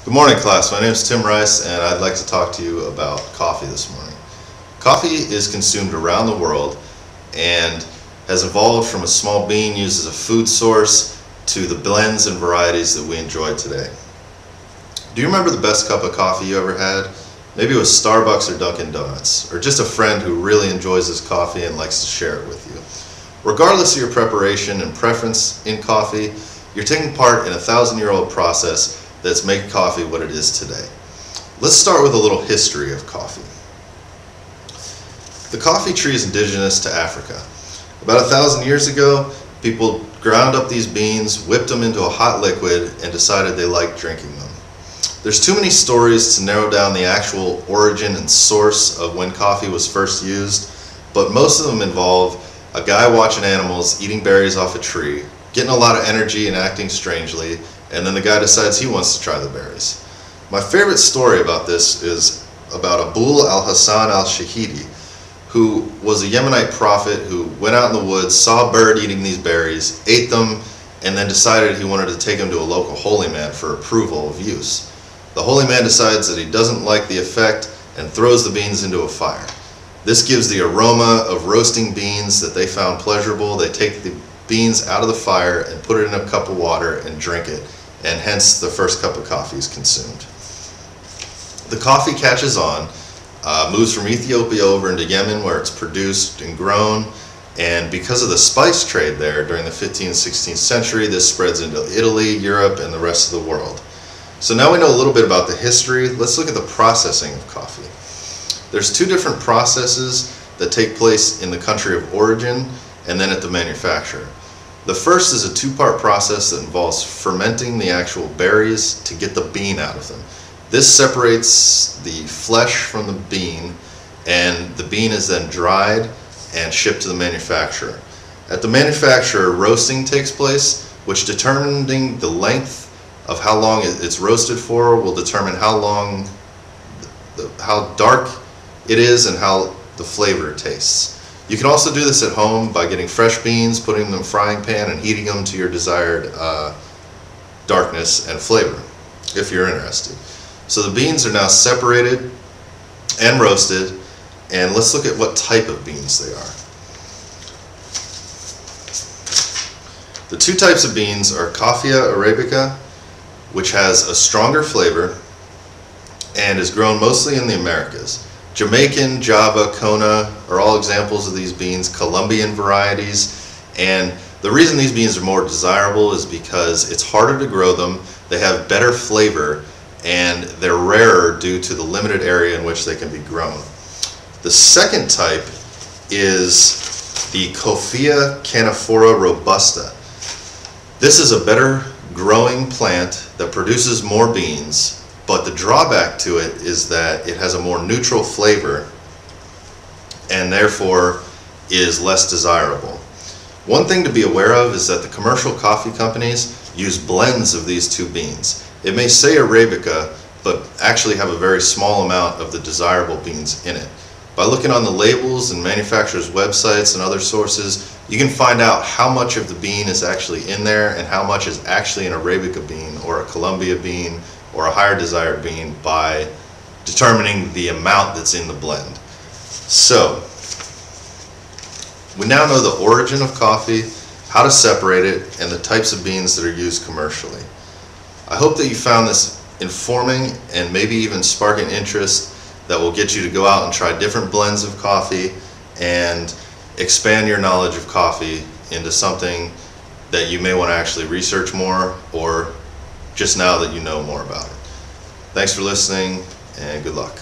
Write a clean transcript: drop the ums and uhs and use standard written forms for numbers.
Good morning, class. My name is Tim Rice, and I'd like to talk to you about coffee this morning. Coffee is consumed around the world and has evolved from a small bean used as a food source to the blends and varieties that we enjoy today. Do you remember the best cup of coffee you ever had? Maybe it was Starbucks or Dunkin' Donuts, or just a friend who really enjoys his coffee and likes to share it with you. Regardless of your preparation and preference in coffee, you're taking part in a 1,000-year-old process that's made coffee what it is today. Let's start with a little history of coffee. The coffee tree is indigenous to Africa. About 1,000 years ago, people ground up these beans, whipped them into a hot liquid, and decided they liked drinking them. There's too many stories to narrow down the actual origin and source of when coffee was first used, but most of them involve a guy watching animals eating berries off a tree, getting a lot of energy and acting strangely, and then the guy decides he wants to try the berries. My favorite story about this is about Abul al-Hassan al-Shahidi, who was a Yemenite prophet who went out in the woods, saw a bird eating these berries, ate them, and then decided he wanted to take them to a local holy man for approval of use. The holy man decides that he doesn't like the effect and throws the beans into a fire. This gives the aroma of roasting beans that they found pleasurable. They take the beans out of the fire and put it in a cup of water and drink it, and hence the first cup of coffee is consumed. The coffee catches on, moves from Ethiopia over into Yemen where it's produced and grown, and because of the spice trade there during the 15th, 16th century, this spreads into Italy, Europe, and the rest of the world. So now we know a little bit about the history. Let's look at the processing of coffee. There's two different processes that take place in the country of origin and then at the manufacturer. The first is a two-part process that involves fermenting the actual berries to get the bean out of them. This separates the flesh from the bean, and the bean is then dried and shipped to the manufacturer. At the manufacturer, roasting takes place, which determining the length of how long it's roasted for will determine how dark it is and how the flavor tastes. You can also do this at home by getting fresh beans, putting them in a frying pan, and heating them to your desired darkness and flavor, if you're interested. So the beans are now separated and roasted, and let's look at what type of beans they are. The two types of beans are Coffea arabica, which has a stronger flavor and is grown mostly in the Americas. Jamaican, Java, Kona are all examples of these beans, Colombian varieties, and the reason these beans are more desirable is because it's harder to grow them, they have better flavor, and they're rarer due to the limited area in which they can be grown. The second type is the Coffea canephora robusta. This is a better growing plant that produces more beans, but the drawback to it is that it has a more neutral flavor and therefore is less desirable. One thing to be aware of is that the commercial coffee companies use blends of these two beans. It may say Arabica, but actually have a very small amount of the desirable beans in it. By looking on the labels and manufacturers' websites and other sources, you can find out how much of the bean is actually in there and how much is actually an Arabica bean or a Colombia bean or a higher desired bean by determining the amount that's in the blend. So, we now know the origin of coffee, how to separate it, and the types of beans that are used commercially. I hope that you found this informing and maybe even spark an interest that will get you to go out and try different blends of coffee and expand your knowledge of coffee into something that you may want to actually research more, or just now that you know more about it. Thanks for listening, and good luck.